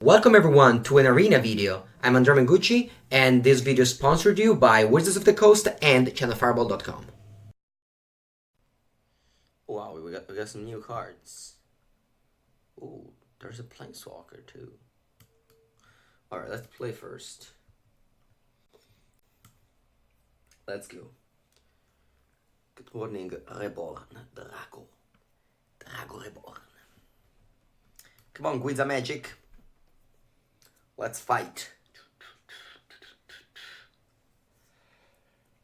Welcome everyone to an arena video. I'm Andrea Mengucci, and this video is sponsored you by Wizards of the Coast and channelfireball.com. Wow, we got some new cards. Ooh, there's a Planeswalker too. Alright, let's play first. Let's go. Good morning, Reborn. Drago Reborn. Come on, Guiza Magic. Let's fight.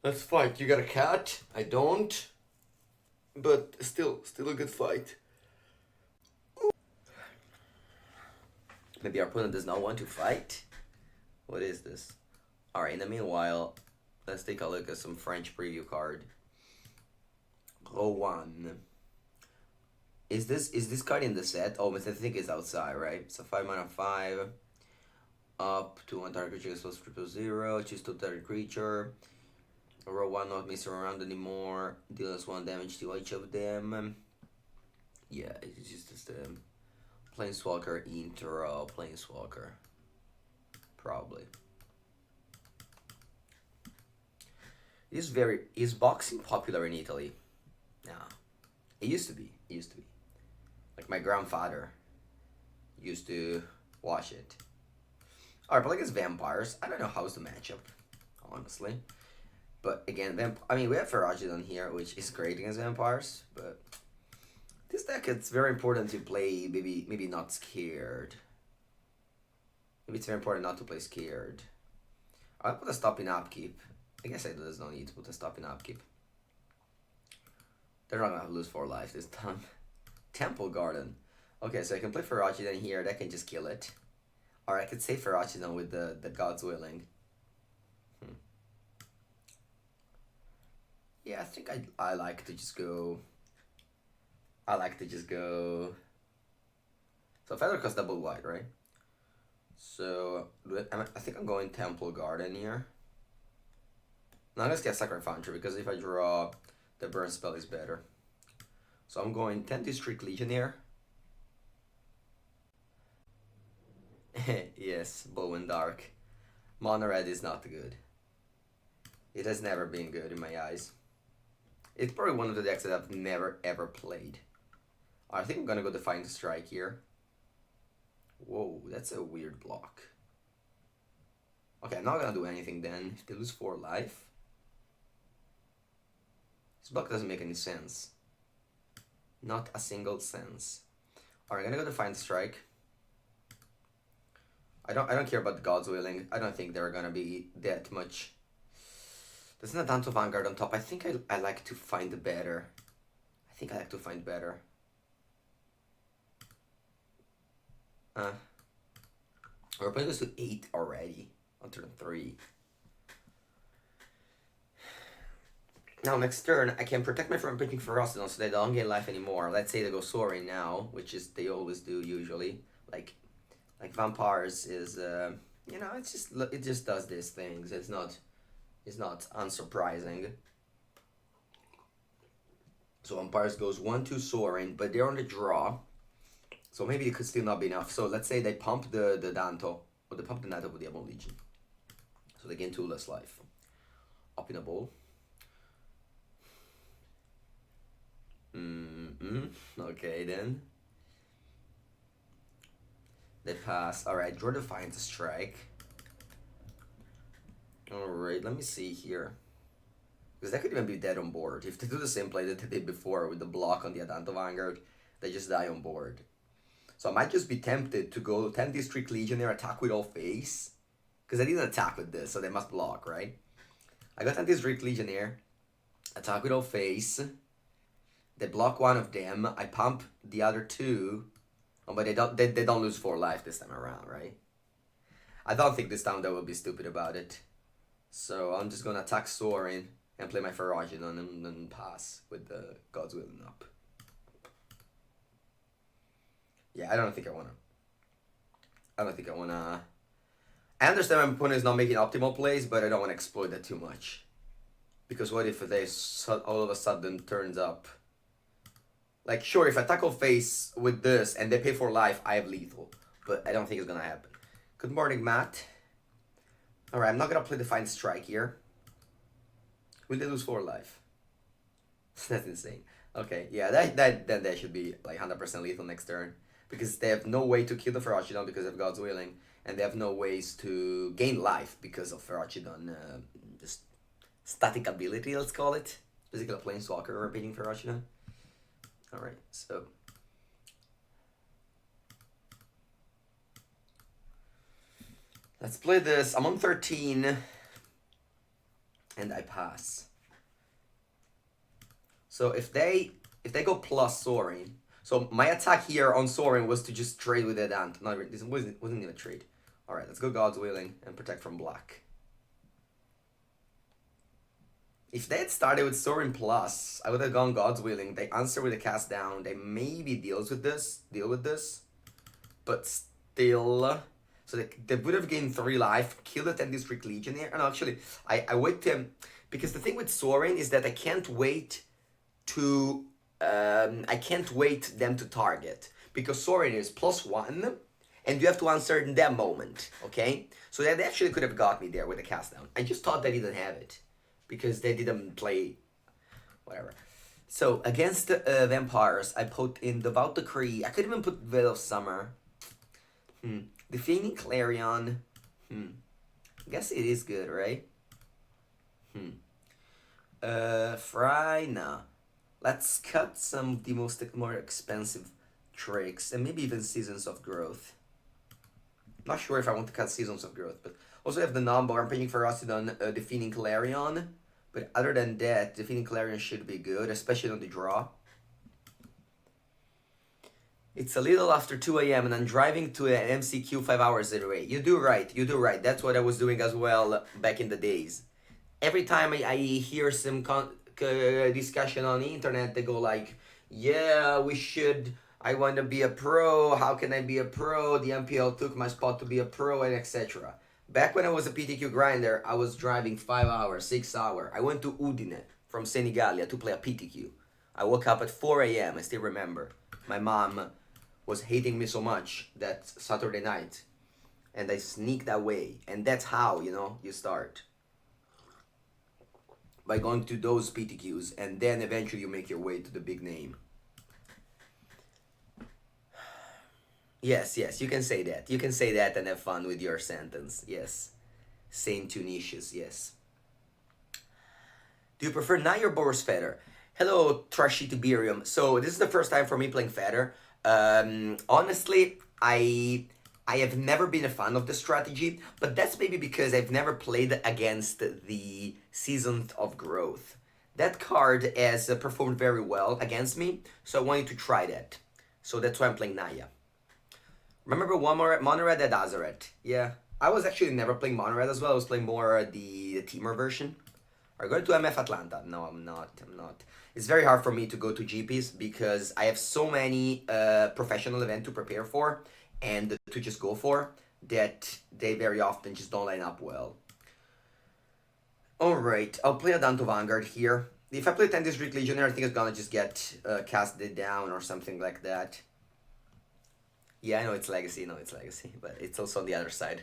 Let's fight. You got a cat? I don't. But still a good fight. Maybe our opponent does not want to fight? What is this? Alright, in the meanwhile, let's take a look at some French preview card. Row 1. Is this card in the set? Oh, I think it's outside, right? So 5 mana 5. Up to 1 target creature exposed to 0. Choose 2 target creature. Row 1 not messing around anymore. Deals 1 damage to each of them. Yeah, it's just Planeswalker intro. Planeswalker. Probably. Is boxing popular in Italy? Nah. It used to be. Like my grandfather used to watch it. Alright, but like it's vampires. I don't know how's the matchup, honestly. But again, we have Faether here, which is great against vampires. But this deck, it's very important to play maybe not scared. Maybe it's very important not to play scared. I'll put a stop in upkeep. I guess there's no need to put a stop in upkeep. They're not gonna lose 4 life this time. Temple Garden. Okay, so I can play Faether here. That can just kill it. Or I could say Faether with the God's Willing. Yeah, I think I like to just go. So Faether costs double white, right? So I think I'm going Temple Garden here. Now I'm gonna get Sacred Foundry because if I draw, the burn spell is better. So I'm going 10 District Legionnaire. Yes, Bow and Dark. Mono Red is not good. It has never been good in my eyes. It's probably one of the decks that I've never ever played. I think I'm gonna go Defiant Strike here. Whoa, that's a weird block. Okay, I'm not gonna do anything then. If they lose 4 life. This block doesn't make any sense. Not a single sense. Alright, I'm gonna go Defiant Strike. I don't care about God's Willing. I don't think they're gonna be that much. There's an Adanto Vanguard on top. I think I like to find better. Our opponent goes to 8 already on turn 3. Now next turn I can protect my from pitching Ferocity so they don't gain life anymore. Let's say they go Soaring now, which is they always do usually. Like vampires is it just does these things. It's not unsurprising. So vampires goes 1-2 Soaring, but they're on the draw. So maybe it could still not be enough. So let's say they pump the Danto, or they pump the Night of the Diablo Legion. So they gain 2 less life. Up in a bowl. Okay then. They pass. Alright, draw Defiant Strike. Alright, let me see here. Because that could even be dead on board. If they do the same play that they did before with the block on the Adanto Vanguard, they just die on board. So I might just be tempted to go 10 District Legionnaire, attack with all face. Because I didn't attack with this, so they must block, right? I got 10 District Legionnaire, attack with all face. They block one of them. I pump the other 2. Oh, but they don't lose 4 life this time around, right? I don't think this time they will be stupid about it. So I'm just gonna attack Soaring and play my Faether and then pass with the God's Willing up. Yeah, I don't think I wanna. I understand my opponent is not making optimal plays, but I don't want to exploit that too much. Because what if they all of a sudden turns up? Like, sure, if I tackle face with this and they pay for life, I have lethal. but I don't think it's gonna happen. Good morning, Matt. Alright, I'm not gonna play Defiant Strike here. Will they lose 4 life? That's insane. Okay, yeah, that should be like 100% lethal next turn. Because they have no way to kill the Ferocidon because of God's Willing. And they have no ways to gain life because of Ferocidon. Just static ability, let's call it. Basically a Planeswalker repeating Ferocidon. Alright, so... let's play this. I'm on 13. And I pass. So if they go plus Soaring, so my attack here on Soaring was to just trade with Adant. Not this wasn't even a trade. All right, let's go God's Willing and protect from black. If they had started with Soaring plus, I would have gone God's Willing. They answer with a cast down. They maybe deal with this, but still. So they would have gained 3 life, killed the 10 District Legion here. And actually, I wait them because the thing with Soaring is that I can't wait to I can't wait them to target because Soaring is +1 and you have to answer in that moment, okay? So they actually could have got me there with a cast down. I just thought they didn't have it because they didn't play whatever. So against vampires, I put in Devout Decree. I could even put Veil of Summer. Defeating Clarion. I guess it is good, right? Fry, nah. Let's cut some of the more expensive tricks and maybe even Seasons of Growth. Not sure if I want to cut Seasons of Growth, but also have the number. I'm paying for Ferocidon, defeating Clarion. But other than that, defeating Clarion should be good, especially on the draw. It's a little after 2 a.m. and I'm driving to an MCQ 5 hours away. You do right. That's what I was doing as well back in the days. Every time I hear some discussion on the internet, they go like, yeah, I want to be a pro. How can I be a pro? The MPL took my spot to be a pro, and etc. Back when I was a PTQ grinder, I was driving 5 hours, 6 hours. I went to Udine from Senigallia to play a PTQ. I woke up at 4 a.m. I still remember. My mom was hating me so much that Saturday night. And I sneaked away. And that's how, you start. By going to those PTQs. And then eventually you make your way to the big name. Yes, you can say that. You can say that and have fun with your sentence. Yes. Same Tunisius, yes. Do you prefer Naya or Boros Faether? Hello, Trashy Tiberium. So this is the first time for me playing Faether. Honestly, I have never been a fan of the strategy, but that's maybe because I've never played against the Seasons of Growth. That card has performed very well against me, so I wanted to try that. So that's why I'm playing Naya. Remember one more Monored at Azaret? Yeah, I was actually never playing Monored as well. I was playing more the Teamer version. Are you going to MF Atlanta? No, I'm not. It's very hard for me to go to GPs because I have so many professional events to prepare for and to just go for that they very often just don't line up well. Alright, I'll play a Danto Vanguard here. If I play 10 District Legionnaire, I think it's gonna just get casted down or something like that. Yeah, I know it's Legacy, but it's also on the other side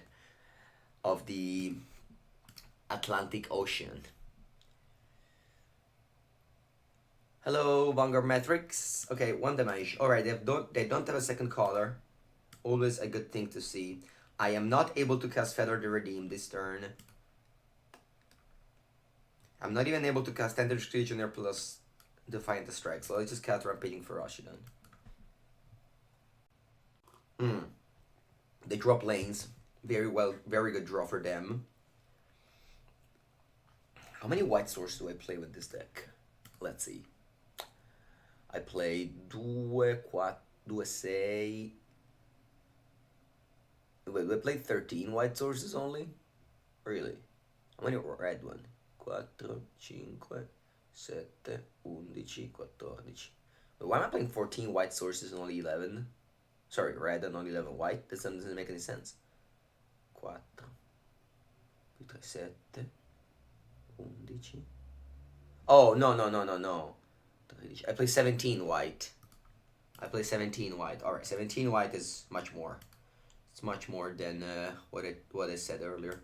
of the Atlantic Ocean. Hello, Vanguard Metrics. Okay, 1 damage. Alright, they don't have a second color. Always a good thing to see. I am not able to cast Faether the Redeem this turn. I'm not even able to cast Tender Legionnaire plus Defiant Strike, so let's just cast Rampaging Ferocidon. They drop lanes. Very good draw for them. How many white sources do I play with this deck? Let's see. I play 2, 4, 6. Wait, I played 13 white sources only? Really? How many red one? 4, 5, 7, 11, 14. Wait, why am I playing 14 white sources and only 11? Sorry, red and only 11 white? That doesn't make any sense. 4, 5, 7, 11. Oh, no. I play 17 white. Alright, 17 white is much more. It's much more than what I said earlier.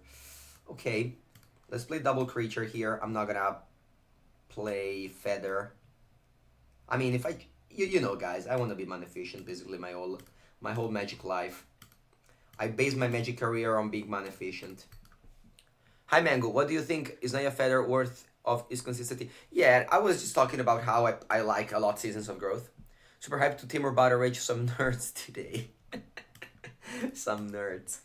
Okay, let's play double creature here. I'm not gonna play Faether. I mean, if I, you know, guys, I want to be mana efficient basically my whole Magic life. I base my Magic career on being mana efficient. Hi Mango, what do you think? Is Naya Faether worth of his consistency? Yeah, I was just talking about how I like a lot Seasons of Growth. Super hyped to Timur Battle Rage some nerds today. Some nerds.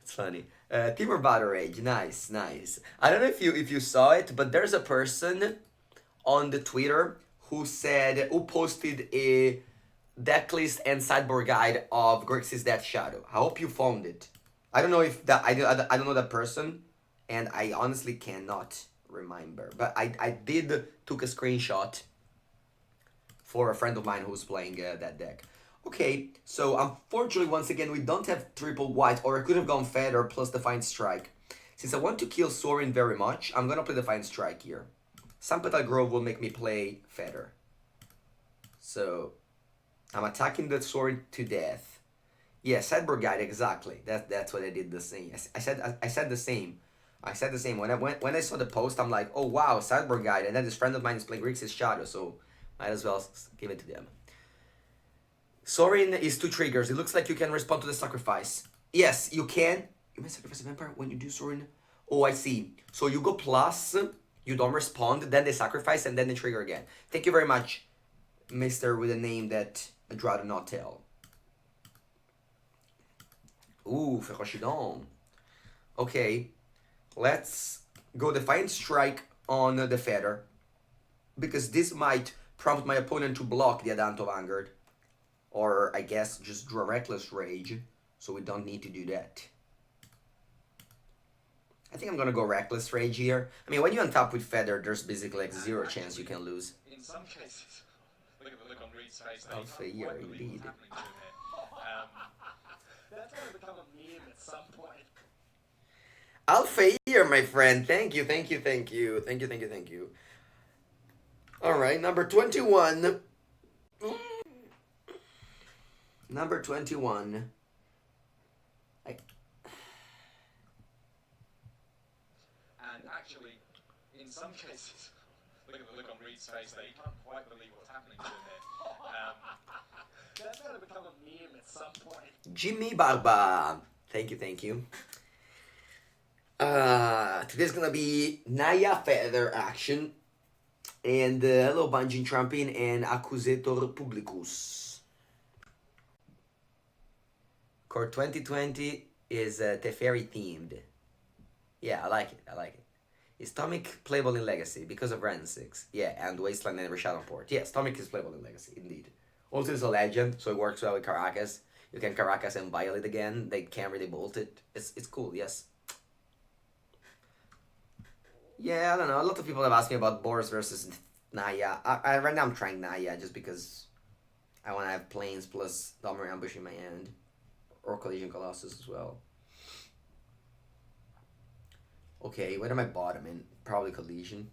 It's funny. Timur Battle Rage, nice, nice. I don't know if you saw it, but there's a person on the Twitter who posted a deck list and sideboard guide of Grixis Death Shadow. I hope you found it. I don't know if that I don't know that person, and I honestly cannot remember. But I did took a screenshot for a friend of mine who's playing that deck. Okay, so unfortunately once again we don't have triple white, or I could have gone Faether plus Defiant Strike. Since I want to kill Sorin very much, I'm gonna play Defiant Strike here. Sampetal Grove will make me play Faether. So I'm attacking the Sorin to death. Yeah, sideboard guide, exactly. That's what I did the same. I said the same. I said the same. When I saw the post, I'm like, oh wow, sideboard guide, and then this friend of mine is playing Grixis Shadow, so might as well give it to them. Sorin is 2 triggers. It looks like you can respond to the sacrifice. Yes, you can. You may sacrifice a vampire when you do Sorin. Oh, I see. So you go plus, you don't respond, then they sacrifice, and then they trigger again. Thank you very much, Mister with a name that I'd rather not tell. Ooh, Ferocidon. Okay, let's go Defiant Strike on the Faether, because this might prompt my opponent to block the Adanto Vanguard. Or, I guess, just draw Reckless Rage, so we don't need to do that. I think I'm gonna go Reckless Rage here. I mean, when you untap with Faether, there's basically like 0 chance you can lose. In some cases, look on Reed's face. Alphaear, indeed. That's going to become a meme at some point. Alphaear, my friend. Thank you, thank you, thank you. Thank you, thank you, thank you. Alright, number 21. Number 21. And actually, in some cases, look on Reed's face there, he can't quite believe what's happening to him there. That's going to become a meme at some point. Jimmy Barba. Thank you, thank you. Today's gonna be Naya Faether action. And hello, Bungeon Trampin and Accusator Publicus. Core 2020 is Teferi themed. Yeah, I like it. I like it. Is Tomic playable in Legacy because of Ren 6? Yeah, and Wasteland and Shadow Port. Yes, Tomic is playable in Legacy, indeed. Also, it's a legend, so it works well with Caracas. You can Caracas and Violate again. They can't really bolt it. It's cool, yes. Yeah, I don't know. A lot of people have asked me about Boros versus Naya. Right now I'm trying Naya just because I want to have Plains plus Dominant Ambush in my hand. Or Collision Colossus as well. Okay, what am I bottoming? Probably Collision.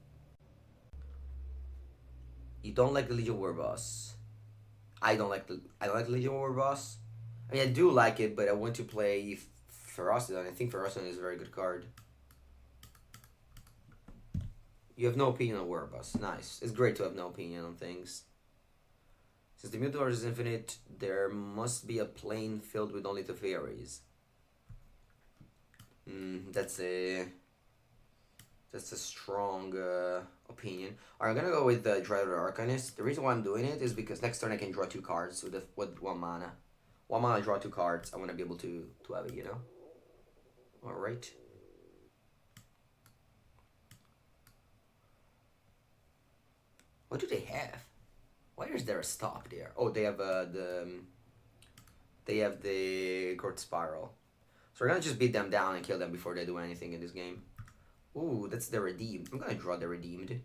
You don't like the Legion War Boss. I don't like the Legion War Boss. I mean, I do like it, but I want to play Ferocity. I think Ferocity is a very good card. You have no opinion on War Boss. Nice. It's great to have no opinion on things. Since the Mutavars is infinite, there must be a plane filled with only Teferis. That's a strong opinion. Alright, I'm gonna go with the Dreaded Arcanist. The reason why I'm doing it is because next turn I can draw 2 cards with 1 mana. 1 mana, draw 2 cards. I want to be able to have it, you know? Alright. What do they have? Why is there a stop there? Oh, they have the Court Spiral. So we're gonna just beat them down and kill them before they do anything in this game. Ooh, that's the Redeemed. I'm gonna draw the Redeemed.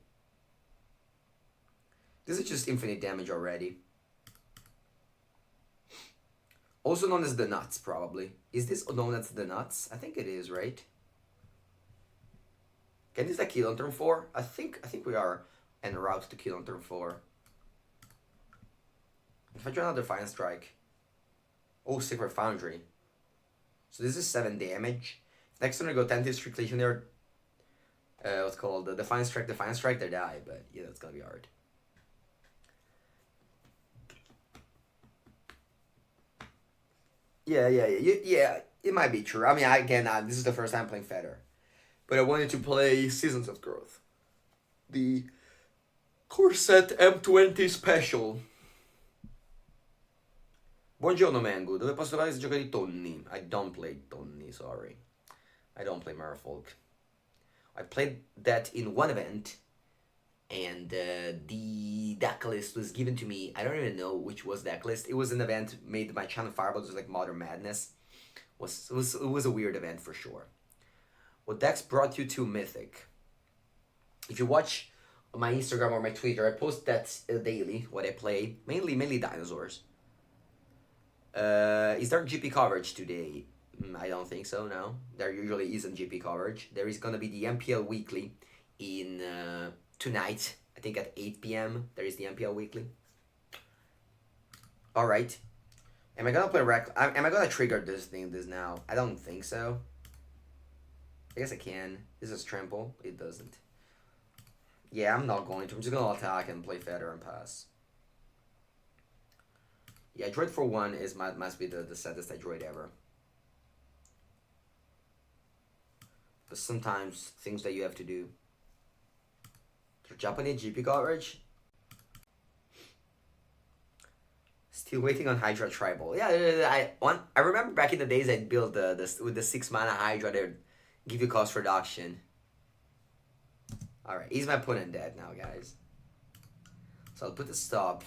This is just infinite damage already. Also known as the Nuts, probably. Is this known as the Nuts? I think it is, right? Can this kill on turn 4? I think we are en route to kill on turn 4. If I draw another Fine Strike. Oh, Sacred Foundry. So this is 7 damage. Next turn I go 10 to strictly their what's called the Defiant Strike, they die, but yeah, that's gonna be hard. Yeah, it might be true. I mean, again, this is the first time playing Faether, but I wanted to play Seasons of Growth, the Corset M20 Special. Buongiorno Mango, dove posso trovare questi giochi di Tonni? I don't play Tonni, sorry. I don't play Merfolk. I played that in one event, and the deck list was given to me. I don't even know which was deck list. It was an event made by Channel Fireball, it was like Modern Madness. It was a weird event for sure. What decks brought you to Mythic? If you watch my Instagram or my Twitter, I post that daily, what I play. Mainly dinosaurs. Is there GP coverage today? I don't think so, no. There usually isn't GP coverage. There is gonna be the MPL Weekly in tonight, I think at 8 p.m. There is the MPL Weekly. Alright. Am I gonna play am I gonna trigger this now? I don't think so. I guess I can. This is trample. It doesn't. Yeah, I'm not going to. I'm just gonna attack and play Faether and pass. Yeah, Droid for 1 must be the saddest Droid ever. But sometimes things that you have to do. Japanese GP coverage. Still waiting on Hydra Tribal. Yeah, I remember back in the days I'd build with the 6 mana Hydra, they'd give you cost reduction. Alright, is my opponent dead now, guys? So I'll put the stop.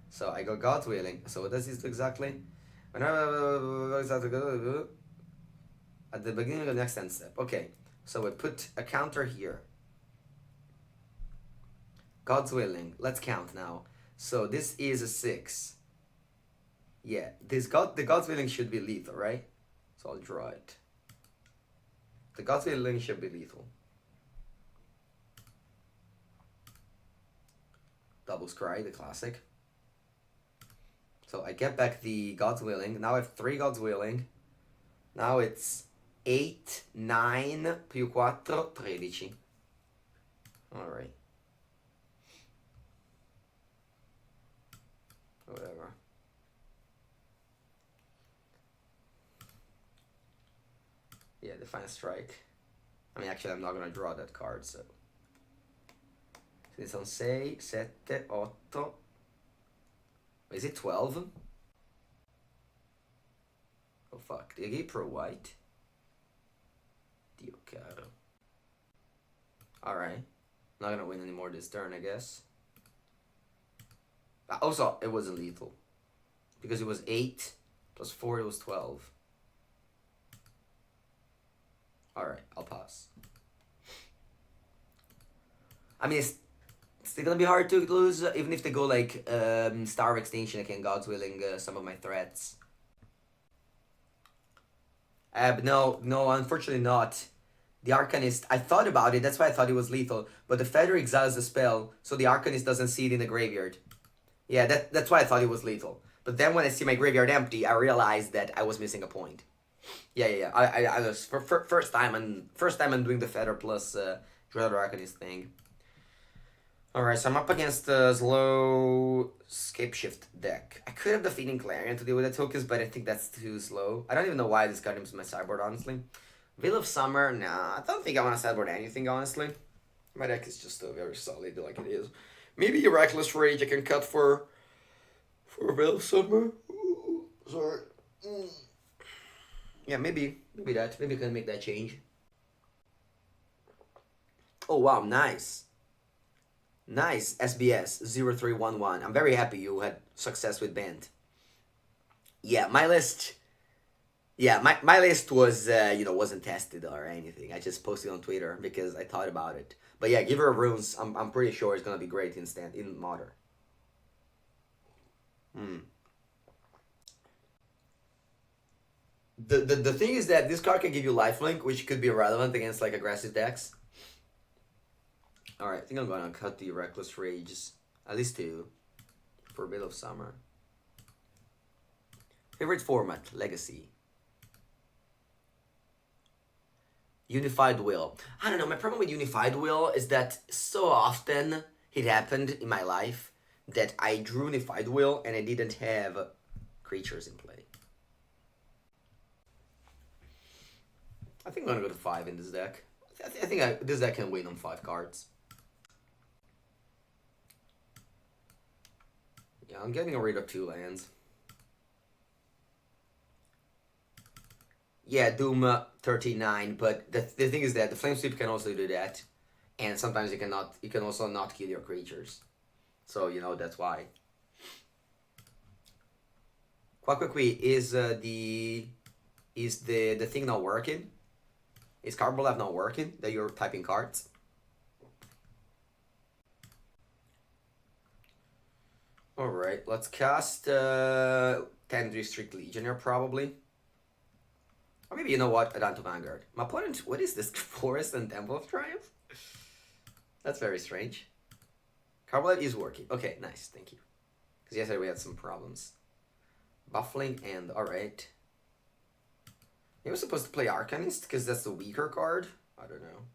So I go God's Willing. So what does this do exactly? At the beginning of the next end step. Okay, so we put a counter here. God's Willing. Let's count now. So this is a 6. Yeah, the God's Willing should be lethal, right? So I'll draw it. The God's Willing should be lethal. Double Scry, the classic. So I get back the God's Willing. Now I have 3 God's Willing. Now it's 8, 9, più 4, 13. Alright. Whatever. Yeah, Defiant Strike. I mean, actually, I'm not gonna draw that card, so. Sono 6, 7, 8. Is it 12? Oh fuck, did I get pro white? Dio caro. Alright. Not gonna win anymore this turn, I guess. Also, it wasn't lethal. Because it was 8 plus 4, it was 12. Alright, I'll pass. I mean, it's still gonna be hard to lose, even if they go like Star of Extinction, I can God's Willing some of my threats. But no, unfortunately not. The Arcanist, I thought about it, that's why I thought it was lethal, but the Faether exiles the spell, so the Arcanist doesn't see it in the graveyard. Yeah, that's why I thought it was lethal. But then when I see my graveyard empty, I realized that I was missing a point. Yeah. I was first time I'm doing the Faether plus Dread Arcanist thing. Alright, so I'm up against the slow Scapeshift deck. I could have the Feeding Clarion to deal with the tokens, but I think that's too slow. I don't even know why this card is in my sideboard, honestly. Veil of Summer, nah, I don't think I want to sideboard anything, honestly. My deck is just very solid like it is. Maybe a Reckless Rage I can cut for Veil of Summer. Ooh, sorry. Yeah, maybe that. Maybe I can make that change. Oh wow, nice. Nice, SBS 0311. I'm very happy you had success with Band. Yeah, my list. Yeah, my list was wasn't tested or anything. I just posted on Twitter because I thought about it. But yeah, Giver of Runes, I'm pretty sure it's gonna be great in Modern. The thing is that this card can give you lifelink, which could be irrelevant against like aggressive decks. Alright, I think I'm gonna cut the Reckless Rages. At least 2. For Veil of Summer. Favorite format, Legacy. Unified Will. I don't know. My problem with Unified Will is that so often it happened in my life that I drew Unified Will and I didn't have creatures in play. I think I'm gonna go to 5 in this deck. I think this deck can win on 5 cards. Yeah, I'm getting rid of 2 lands. Yeah, Doom 39, but the thing is that the Flame Sweep can also do that, and sometimes you can also not kill your creatures. So you know that's why. Quackquackwe, is the thing not working? Is Carbolev not working? That you're typing cards? Alright, let's cast 10 District Legionnaire probably. Or maybe you know what? Adanto Vanguard. My opponent, what is this? Forest and Temple of Triumph? That's very strange. Carbolev is working. Okay, nice, thank you. Because yesterday we had some problems. Buffling and alright. He was supposed to play Arcanist because that's the weaker card. I don't know.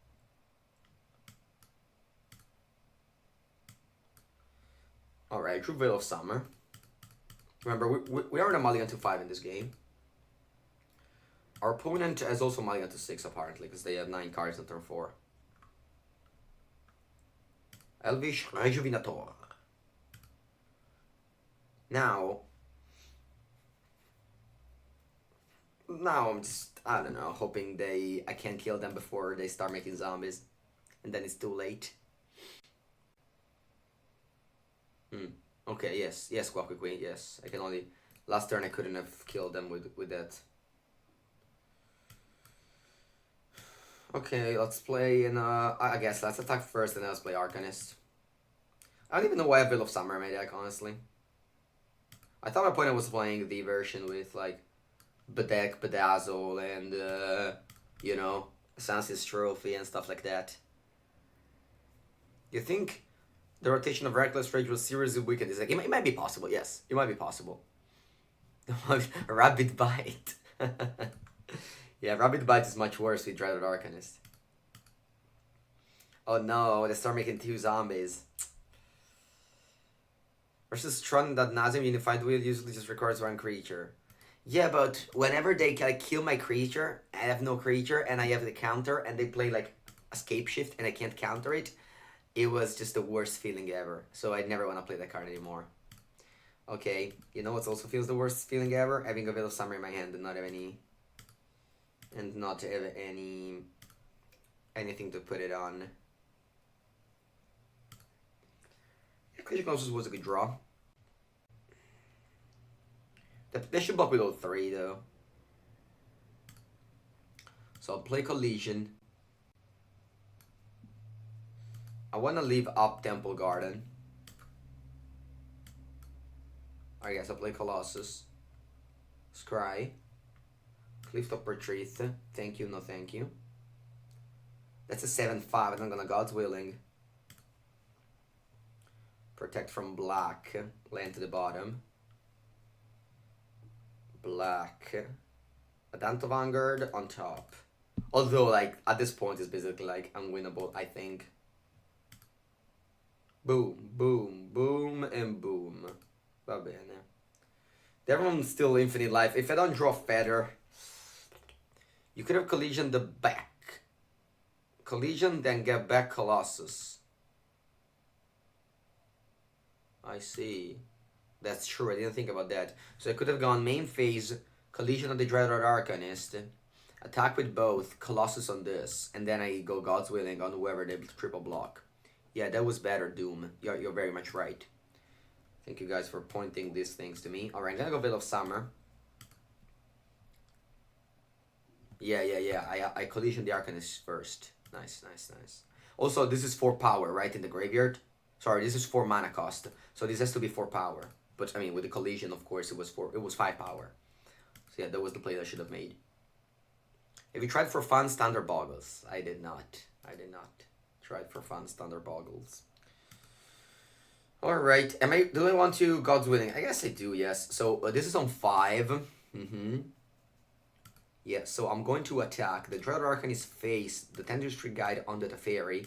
Alright, True Veil of Summer. Remember, we are in a mulligan to 5 in this game. Our opponent has also mulligan to 6 apparently because they have 9 cards on turn 4. Elvish Rejuvenator. Now I'm just, I don't know, hoping I can kill them before they start making zombies. And then it's too late. Okay, yes, Quackquackwe, yes. I can only... Last turn I couldn't have killed them with that. Okay, let's play in, I guess let's attack first and then let's play Arcanist. I don't even know why I have Veil of Summer in my deck, honestly. I thought my opponent was playing the version with, like, Bedeck, Bedazzle, and, you know, Sansis Trophy and stuff like that. You think the rotation of Reckless Rage was seriously weakened? It's like, it might be possible, yes. It might be possible. Rabbit Bite. Yeah, Rabbit Bite is much worse with Dreaded Arcanist. Oh no, they start making 2 zombies. Versus Tron that Nazim Unified Will usually just records 1 creature. Yeah, but whenever they kill my creature, I have no creature, and I have the counter, and they play like Escape Shift, and I can't counter it, it was just the worst feeling ever. So I never want to play that card anymore. Okay, you know what also feels the worst feeling ever? Having a Veil of Summer in my hand and not have any... And not have anything to put it on. Yeah, Collision Colossus was a good draw. They should block below 3 though. So I'll play Collision. I want to leave up Temple Garden. I guess I'll play Colossus. Scry. Clifftop Retreat. Thank you, no thank you. That's a 7/5, and I'm gonna God's Willing. Protect from black. Land to the bottom. Black. Adanto Vanguard on top. Although, like, at this point, it's basically, like, unwinnable, I think. Boom, boom, boom, and boom. Va bene. Everyone's still infinite life. If I don't draw Faether, you could have Collision the back. Collision, then get back Colossus. I see. That's true, I didn't think about that. So I could have gone main phase, Collision on the Dreaded Arcanist, attack with both, Colossus on this, and then I go God's Willing on whoever they triple block. Yeah, that was better, Doom. You're very much right. Thank you guys for pointing these things to me. Alright, I'm gonna go Veil of Summer. Yeah. I Collision the Arcanist first. Nice. Also, this is 4 power, right, in the graveyard? Sorry, this is 4 mana cost. So this has to be 4 power. But, I mean, with the Collision, of course, it was 5 power. So yeah, that was the play I should have made. Have you tried for fun Standard Boggles? I did not. Tried for fun Standard Boggles. Alright, do I want to God's Willing? I guess I do, yes. So, this is on 5. Yeah, so I'm going to attack the Dread Arcanist face the Dentistry Guide on the Teferi.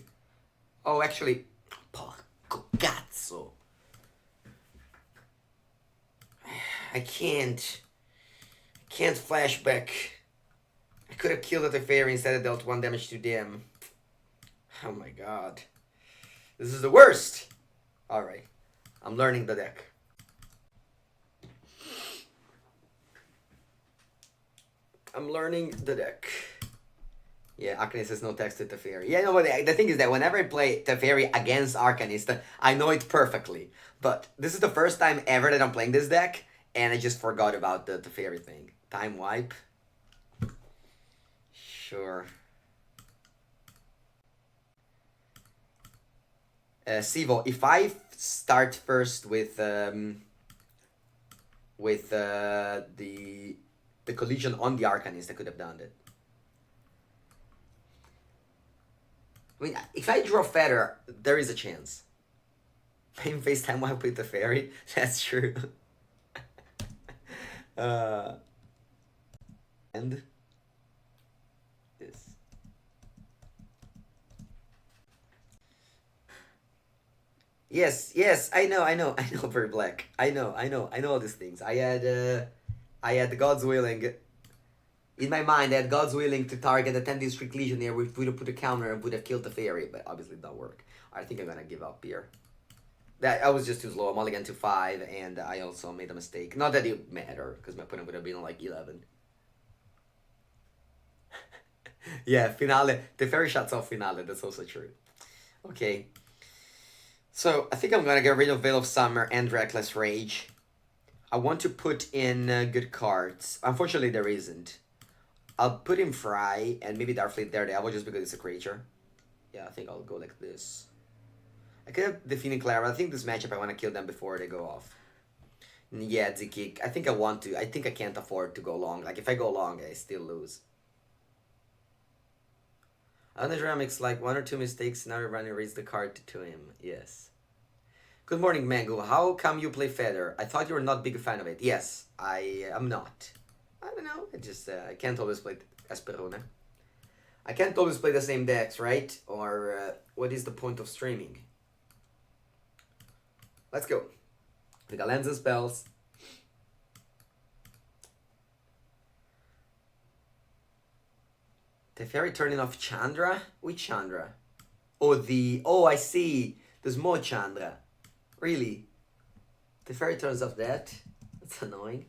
Oh, actually, porco cazzo. I can't flashback. I could have killed the Teferi instead of dealt 1 damage to them. Oh my god. This is the worst! Alright. I'm learning the deck. I'm learning the deck. Yeah, Arcanist has no text to Teferi. Yeah, no, but the thing is that whenever I play Teferi against Arcanist, I know it perfectly. But this is the first time ever that I'm playing this deck, and I just forgot about the Teferi thing. Time wipe. Sure. Sivo, if I start first with the collision on the Arcanist, I could have done it. I mean, if I draw Faether, there is a chance. Main face time wipe with the fairy. That's true. And this. Yes, I know, very black. I know all these things. I had the God's Willing. In my mind, I had God's Willing to target a 10 District Legionnaire, which would have put a counter and would have killed the fairy, but obviously it don't work. I think I'm gonna give up here. That I was just too slow. I'm mulligan to 5, and I also made a mistake. Not that it mattered, because my opponent would have been on like 11. Yeah, finale. The fairy shuts off finale. That's also true. Okay. So I think I'm gonna get rid of Veil of Summer and Reckless Rage. I want to put in good cards. Unfortunately, there isn't. I'll put in Fry and maybe Darfleet Daredevil just because it's a creature. Yeah, I think I'll go like this. I could have Defeating Clara. I think this matchup I want to kill them before they go off. Yeah, Zikik. I think I want to. I think I can't afford to go long. Like, if I go long, I still lose. Andrea makes like 1 or 2 mistakes. Now everybody reads the card to him. Yes. Good morning, Mango. How come you play Faether? I thought you were not big a fan of it. Yes, I am not. I don't know. I just I can't always play Esperone. I can't always play the same decks, right? Or what is the point of streaming? Let's go. We got lands and spells. Teferi turning off Chandra? Which Chandra? Oh, I see. There's more Chandra. Really? Teferi turns off that? That's annoying.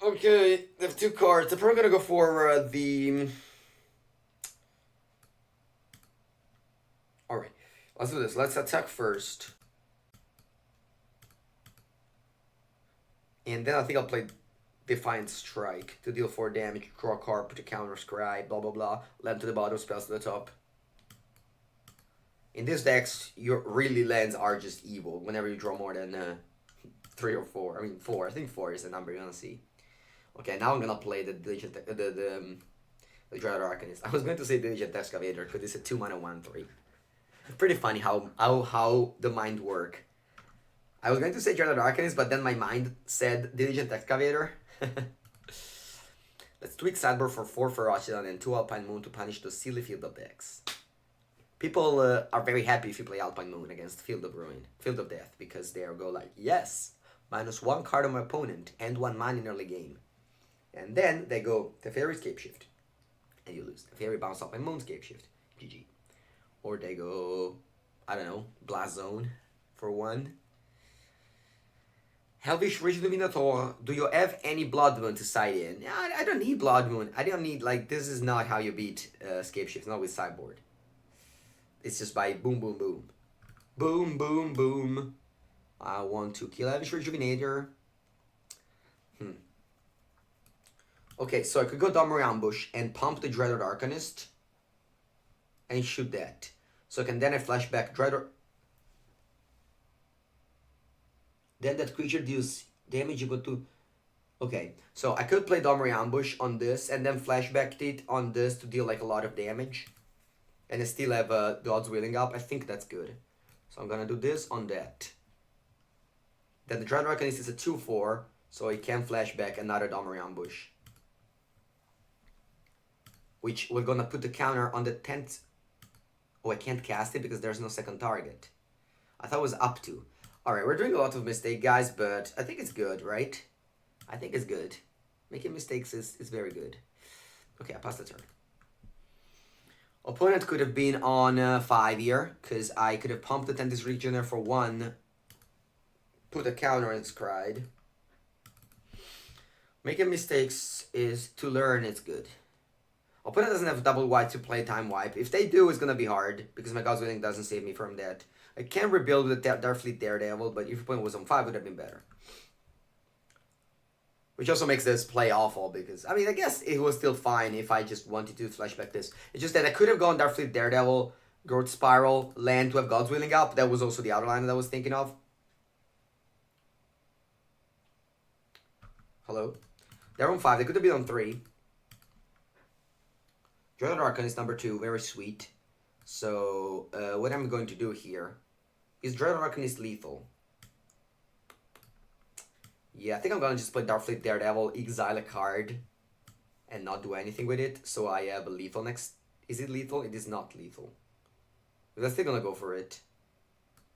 Okay, they have 2 cards. They're probably gonna go for the... Alright, let's do this. Let's attack first. And then I think I'll play Defiant Strike to deal 4 damage, draw a card, put a counter, scribe, blah blah blah. Land to the bottom, spells to the top. In this decks, your really lands are just evil whenever you draw more than 3 or 4. I mean 4. I think 4 is the number you're gonna see. Okay, now I'm gonna play the Dread Arcanist. I was going to say Diligent Excavator because it's a 2-mana 1/3. Pretty funny how the mind work. I was going to say Dread Arcanist, but then my mind said Diligent Excavator. Let's tweak Sideboard for 4 Ferociton and 2 Alpine Moon to punish the silly Field of decks. People are very happy if you play Alpine Moon against Field of Ruin, Field of Death, because they'll go like, yes, -1 card on my opponent and 1 mana in early game. And then they go Teferi Scapeshift, and you lose. Teferi bounce off my Moon Scapeshift, GG. Or they go, I don't know, Blast Zone for 1. Helvish Rigid Minotaur, do you have any Blood Moon to side in? Yeah, I don't need Blood Moon. I don't need, like, this is not how you beat Scapeshift, not with sideboard. It's just by boom, boom, boom. Boom, boom, boom. I want to kill Helvish Rejuvenator. Okay, so I could go Domri Ambush and pump the Dreaded Arcanist and shoot that. So then I flashback Dreaded. Then that creature deals damage equal to... Okay, so I could play Domri Ambush on this and then flashback it on this to deal like a lot of damage. and I still have God's Willing up, I think that's good. So I'm gonna do this on that. Then the Dread Arcanist is a 2/4, so it can flash back another Domri Ambush. Which we're gonna put the counter on the 10th. Oh, I can't cast it because there's no second target. I thought it was up to. Alright, we're doing a lot of mistakes, guys, but I think it's good, right? I think it's good. Making mistakes is very good. Okay, I passed the turn. Opponent could have been on 5 here, because I could have pumped the Tentis Regener for 1, put a counter and Scried. Making mistakes is to learn, it's good. Opponent doesn't have double white to play time wipe. If they do, it's gonna be hard, because my God's Willing doesn't save me from that. I can rebuild with Darkfleet Daredevil, but if opponent was on 5, it would have been better. Which also makes this play awful, because, I mean, I guess it was still fine if I just wanted to flashback this. It's just that I could have gone Darkfleet Daredevil, Growth Spiral, land to have God's Willing up. That was also the other line that I was thinking of. Hello? They're on 5, they could have been on 3. Dread Archon is number 2, very sweet. So, what I'm going to do here is Dread Archon is lethal. Yeah, I think I'm gonna just play Darkfleet Daredevil, exile a card, and not do anything with it. So I have a lethal next. Is it lethal? It is not lethal. But I'm still gonna go for it.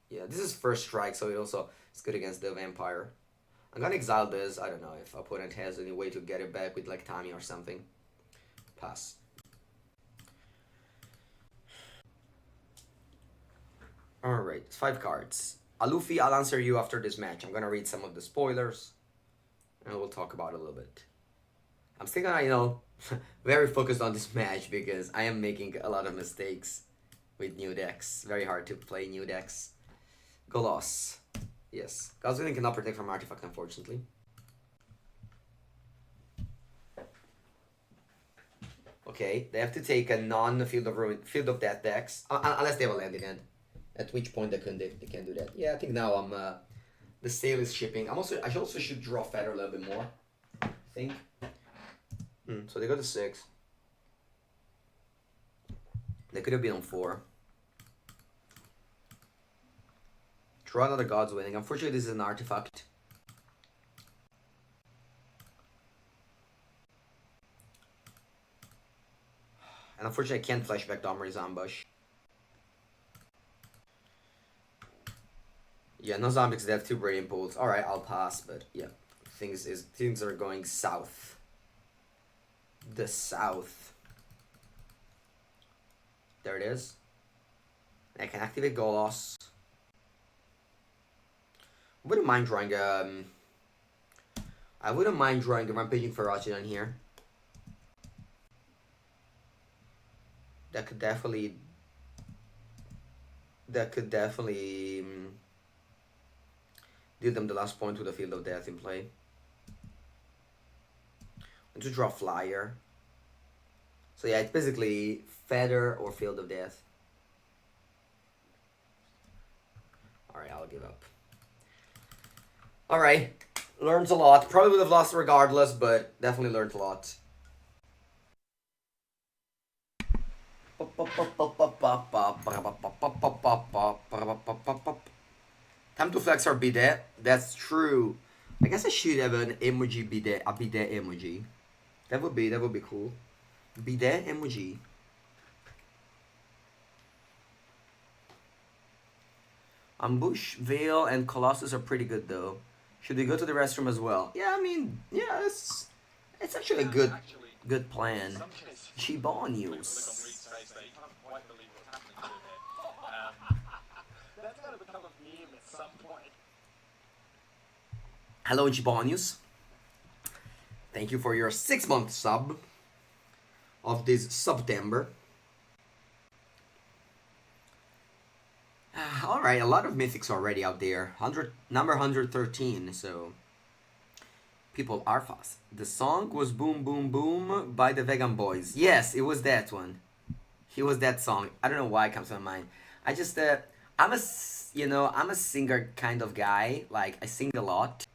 Yeah, this is first strike, so it also is good against the vampire. I'm gonna exile this. I don't know if opponent has any way to get it back with like Tami or something. Pass. Alright, it's 5 cards. Alufi, I'll answer you after this match. I'm gonna read some of the spoilers, and we'll talk about it a little bit. I'm still gonna, very focused on this match because I am making a lot of mistakes with new decks. Very hard to play new decks. Golos. Yes. God's Willing cannot protect from artifact, unfortunately. Okay, they have to take a non-Field of Ruin, Field of Death decks, unless they have a land in hand. At which point they can do that. Yeah, I think now I'm the sale is shipping. I should draw Faether a little bit more. I think. So they go to 6. They could have been on 4. Draw another God's Willing. Unfortunately, this is an artifact. And unfortunately, I can't flashback Domri's Ambush. Yeah, no zombies, they have 2 Radiant Bolts. Alright, I'll pass, but yeah. Things are going south. The south. There it is. I can activate Golos. Wouldn't mind drawing I wouldn't mind drawing a Rampaging Ferocious here. That could definitely deal them the last point with a Field of Death in play. And to draw Flyer. So yeah, it's basically Faether or Field of Death. Alright, I'll give up. Alright, learns a lot. Probably would have lost regardless, but definitely learned a lot. Time to flex our bidet. That's true. I guess I should have an emoji bidet, a bidet emoji. That would be cool. Bidet emoji. Ambush, Veil, and Colossus are pretty good though. Should we go to the restroom as well? Yeah, I mean, yeah, it's actually a good plan. Chibonius. Hello, Chibonius. Thank you for your 6-month sub of this September. Alright, a lot of mythics already out there. Number 113, so people are fast. The song was Boom Boom Boom by the Vegan Boys. Yes, it was that one. It was that song. I don't know why it comes to my mind. I just, I'm a singer kind of guy. Like, I sing a lot.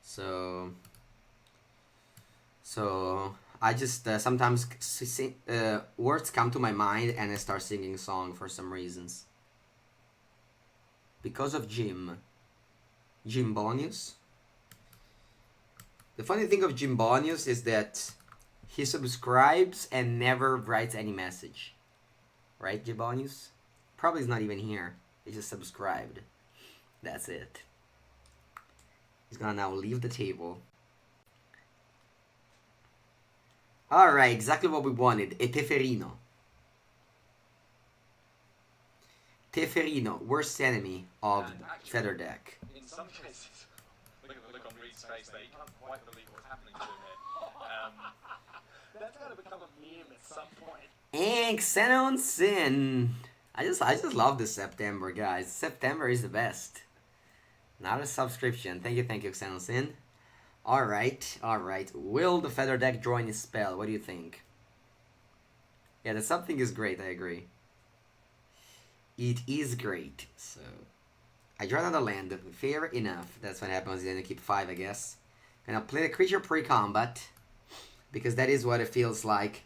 So I just sometimes words come to my mind and I start singing song for some reasons. Because of Jim Bonius. The funny thing of Jim Bonius is that he subscribes and never writes any message. Right, Jim Bonius? Probably is not even here. He just subscribed. That's it. He's gonna now leave the table. Alright, exactly what we wanted. A Teferino. Teferino, worst enemy of Faether deck. In some cases, look at the look on Reed's face there. He can't quite believe what's happening to him there. That's going to become a meme at some point. And Xenon Sin. I just love this September, guys. September is the best. Not a subscription. Thank you, Xenon Sin. Alright. Will the Faether deck join his spell? What do you think? Yeah, the something is great, I agree. It is great, so... I draw another land. Fair enough. That's what happens. Then you keep 5, I guess. Gonna play the creature pre-combat. Because that is what it feels like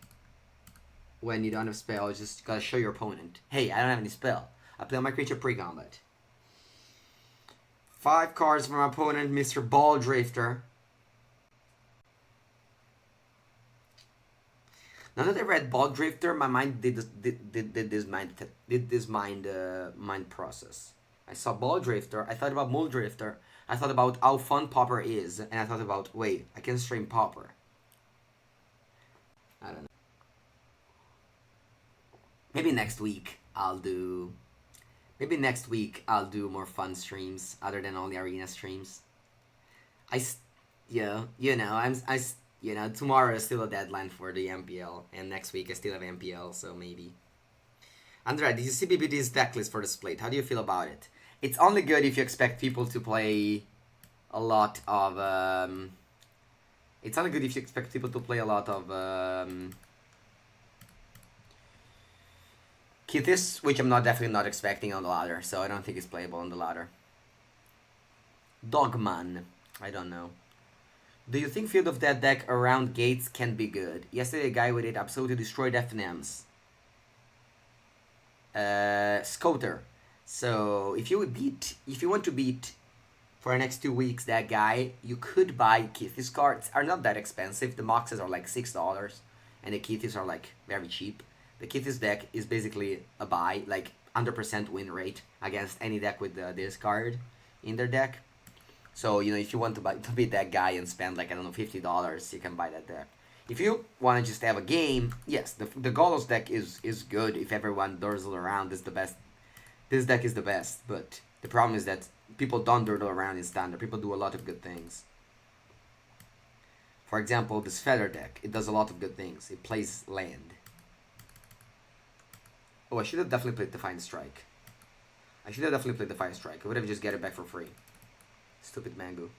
when you don't have spell. You just gotta show your opponent. Hey, I don't have any spell. I play my creature pre-combat. 5 cards from my opponent, Mr. Ball Drifter. Now that I read Ball Drifter, my mind did this mind process. I saw Ball Drifter, I thought about Mole Drifter, I thought about how fun Pauper is, and I thought about, wait, I can stream Pauper. I don't know. Maybe next week I'll do more fun streams other than all the arena streams. Tomorrow is still a deadline for the MPL, and next week I still have MPL, so maybe. Andrea, did you see BBD's deck list for the split? How do you feel about it? It's only good if you expect people to play a lot of, It's only good if you expect people to play a lot of, Kithis, which I'm definitely not expecting on the ladder, so I don't think it's playable on the ladder. Dogman, I don't know. Do you think Field of Death deck around gates can be good? Yesterday a guy with it absolutely destroyed FNMs. Scoter. So if you want to beat for the next 2 weeks that guy, you could buy Kithis cards. Are not that expensive. The Moxes are like $6 and the Kithis are like very cheap. The Kithis deck is basically a buy, like 100% win rate against any deck with this card in their deck. So, if you want to beat that guy and spend like, I don't know, $50, you can buy that deck. If you want to just have a game, yes, the Golos deck is good if everyone doodles around. Is the best. This deck is the best, but the problem is that people don't doodle around in standard. People do a lot of good things. For example, this Faether deck, it does a lot of good things. It plays land. Oh, I should have definitely played Defiant Strike. I would have just get it back for free. Stupid Mango.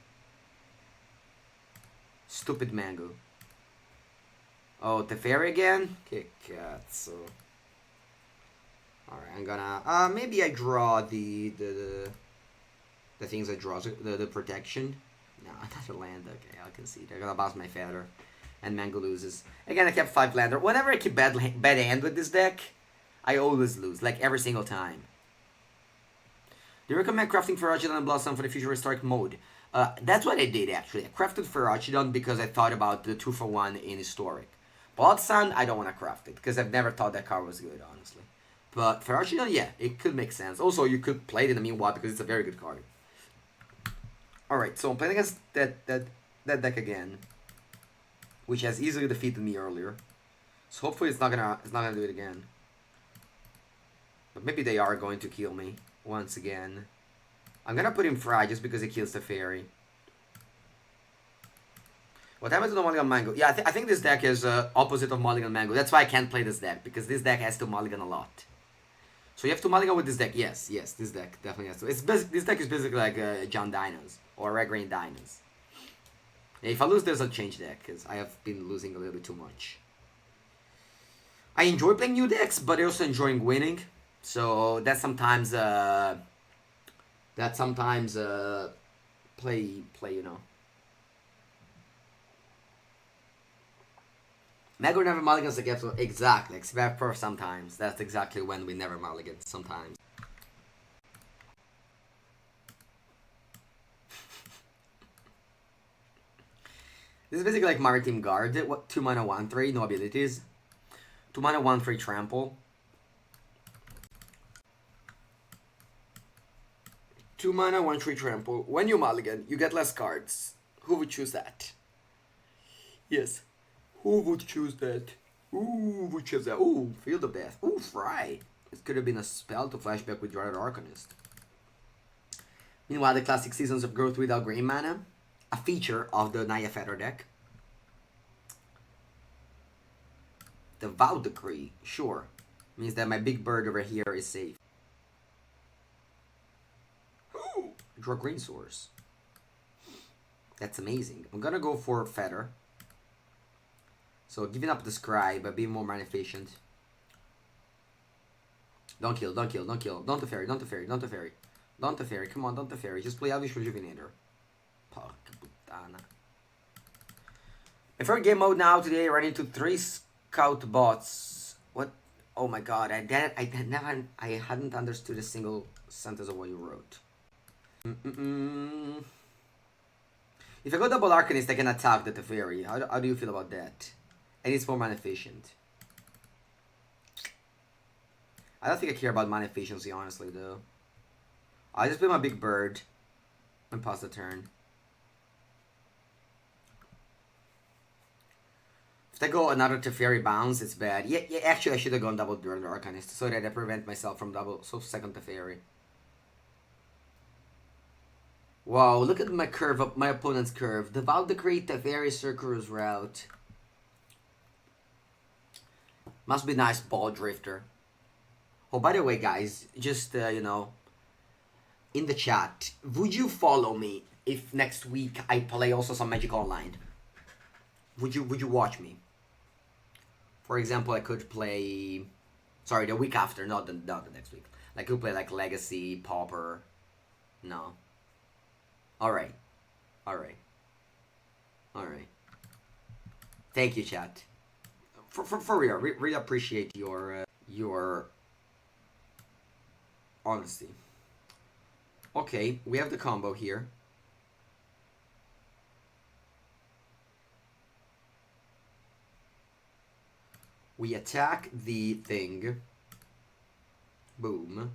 Oh, Teferi again? Kikatsu. Alright, I'm gonna... maybe I draw the things I draw. The protection. No, another land. Okay, I can see. They're gonna bounce my Faether. And Mango loses. Again, I kept 5 lander. Whenever I keep bad hand with this deck, I always lose. Like, every single time. Do you recommend crafting Ferociodon and Blossom for the future historic mode? That's what I did, actually. I crafted Ferociodon because I thought about the 2-for-1 in historic. Bloodsun, I don't want to craft it, because I've never thought that card was good, honestly. But Ferociodon, yeah, it could make sense. Also, you could play it in the meanwhile, because it's a very good card. Alright, so I'm playing against that deck again, which has easily defeated me earlier. So hopefully it's not gonna do it again. But maybe they are going to kill me once again. I'm gonna put him Fry just because he kills the fairy. What happened to the Mulligan Mango? Yeah, I think this deck is opposite of Mulligan Mango. That's why I can't play this deck, because this deck has to Mulligan a lot. So you have to Mulligan with this deck. Yes, this deck definitely has to. This deck is basically like John Dinos or Red Green Dinos. Yeah, if I lose this, I'll change deck, because I have been losing a little bit too much. I enjoy playing new decks, but I also enjoy winning. So that sometimes play, Mega never mulligans against exactly, except for sometimes. That's exactly when we never mulligan. Sometimes. This is basically like Maritime Guard. What 2 mana 1/3, no abilities. 2 mana 1/3 trample. 2 mana 1/3 trample. When you mulligan, you get less cards. Who would choose that? Yes. Who would choose that? Who would choose that? Ooh, Field of Death. Ooh, Fry. This could have been a spell to flashback with Dreaded Arcanist. Meanwhile, the classic Seasons of Growth without green mana. A feature of the Naya Faether deck. The Vow Decree, sure. Means that my big bird over here is safe. Ooh, draw green source. That's amazing. I'm gonna go for Faether. So giving up the Scribe, but being more mana efficient. Don't kill, don't kill, don't kill. Don't the fairy, don't the fairy, don't the fairy. Don't the fairy, come on, don't the fairy. Just play Elvish Rejuvenator. Porca puttana. My favorite game mode now today, running into 3 scout bots. What? Oh my god, I hadn't understood a single sentence of what you wrote. If I go double Arcanist, I can attack the Teferi. How do you feel about that? And it's more mana efficient. I don't think I care about mana efficiency, honestly, though. I just play my big bird and pass the turn. If I go another Teferi bounce, it's bad. Yeah, actually, I should have gone double Dreaded Arcanist so that I prevent myself from second Teferi. Wow, look at my curve, up my opponent's curve. The Vow Decree Teferi Circular's route. Must be nice, Ball Drifter. Oh, by the way, guys, just, you know, in the chat, would you follow me if next week I play also some Magic Online? Would you watch me? For example, I could play... Sorry, the week after, not the next week. I could play, like, Legacy, Pauper. No. Alright. Alright. Alright. Thank you, chat. For real, really appreciate your honesty. Okay, we have the combo here. We attack the thing. Boom.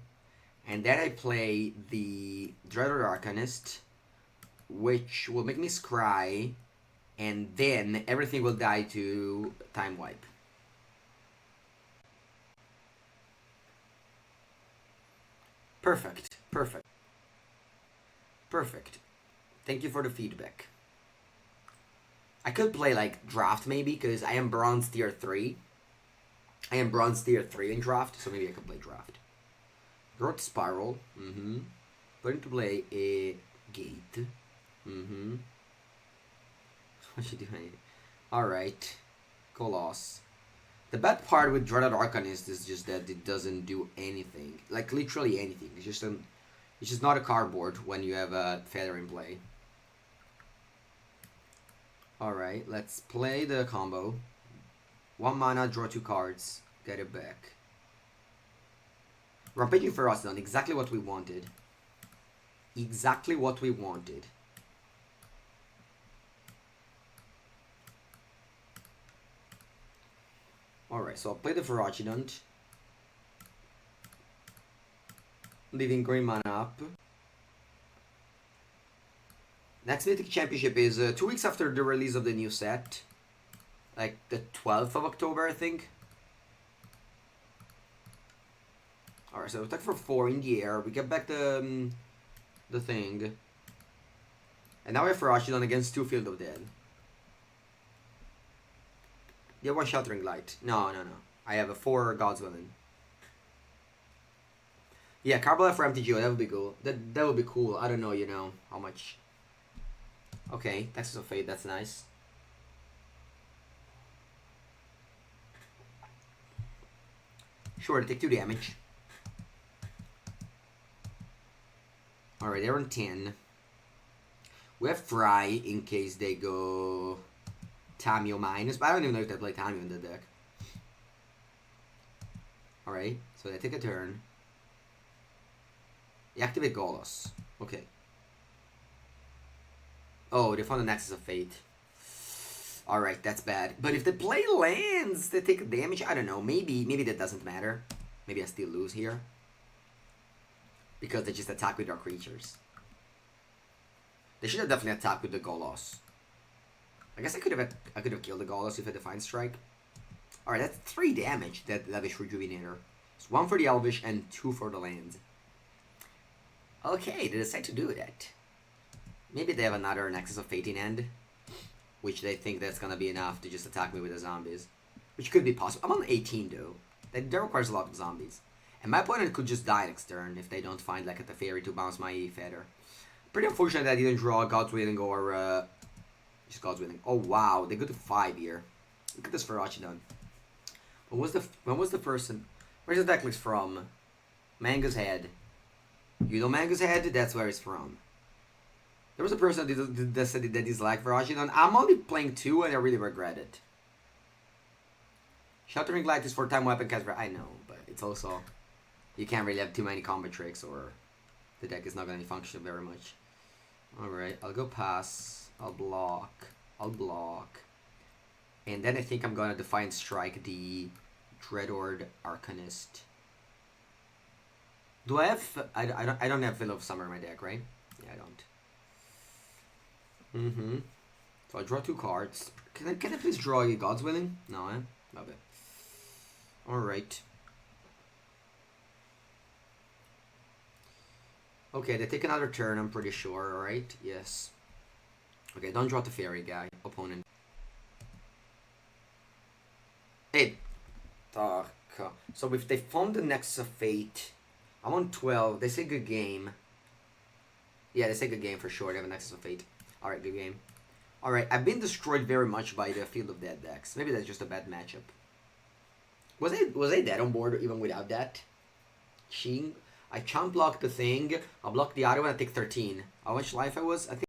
And then I play the Dreaded Arcanist, which will make me scry, and then everything will die to Time Wipe. Perfect. Perfect. Perfect. Thank you for the feedback. I could play like draft maybe, because I am bronze tier 3. I am bronze tier 3 in draft, so maybe I could play draft. Growth Spiral. Put into play a gate. What you doing? Alright. Coloss. The bad part with Dreaded Arcanist is just that it doesn't do anything. Like literally anything. It's just not a cardboard when you have a Faether in play. Alright, let's play the combo. 1 mana, draw 2 cards, get it back. Rampaging Ferocity, exactly what we wanted. Exactly what we wanted. Alright, so I'll play the Ferocidant. Leaving green mana up. Next Mythic Championship is 2 weeks after the release of the new set. Like the 12th of October, I think. Alright, so attack for 4 in the air. We get back the thing. And now we have Ferocidant against 2 Field of Dead. You have 1 Sheltering Light. No. I have a 4 God's Willing. Yeah, Carbolife for MTGO, that would be cool. That would be cool. I don't know, you know, how much. Okay, Texas of Fate, that's nice. Sure, take 2 damage. Alright, they're on 10. We have Fry in case they go Tamio minus, but I don't even know if they play Tamio in the deck. Alright, so they take a turn. You activate Golos. Okay. Oh, they found the Nexus of Fate. Alright, that's bad. But if they play lands, they take damage. I don't know. Maybe that doesn't matter. Maybe I still lose here. Because they just attack with their creatures. They should have definitely attacked with the Golos. I guess I could have killed the Golos if I Defiant Strike. Alright, that's 3 damage, that Elvish Rejuvenator. It's 1 for the Elvish and 2 for the land. Okay, they decide to do that. Maybe they have another Nexus of Fate in end, which they think that's gonna be enough to just attack me with the zombies. Which could be possible. I'm on 18 though. That requires a lot of zombies. And my opponent could just die next turn if they don't find like a Teferi to bounce my Faether. Pretty unfortunate that I didn't draw God's Willing or just God's Willing. Oh wow, they go to 5 here. Look at this Ferochinon. When was the person? Where's the deck list from? Manga's Head. You know Manga's Head? That's where it's from. There was a person that said that disliked Ferochinon. I'm only playing 2 and I really regret it. Sheltering Light is 4-time weapon caster. I know, but it's also... You can't really have too many combat tricks or the deck is not going to function very much. Alright, I'll go pass. I'll block. And then I think I'm going to Defiant Strike the Dreadord Arcanist. Do I have... I don't have Veil of Summer in my deck, right? Yeah, I don't. So I draw 2 cards. Can I please draw a God's Willing? No, eh? Love it. Alright. Okay, they take another turn, I'm pretty sure, alright? Yes. Okay, don't draw the fairy guy, opponent. Hey! So if they found the Nexus of Fate, I'm on 12, they say good game. Yeah, they say good game for sure, they have a Nexus of Fate. Alright, good game. Alright, I've been destroyed very much by the Field of Dead decks. Maybe that's just a bad matchup. Was I dead on board even without that? Ching? I chump blocked the thing, I blocked the other one, I take 13. How much life I was? I think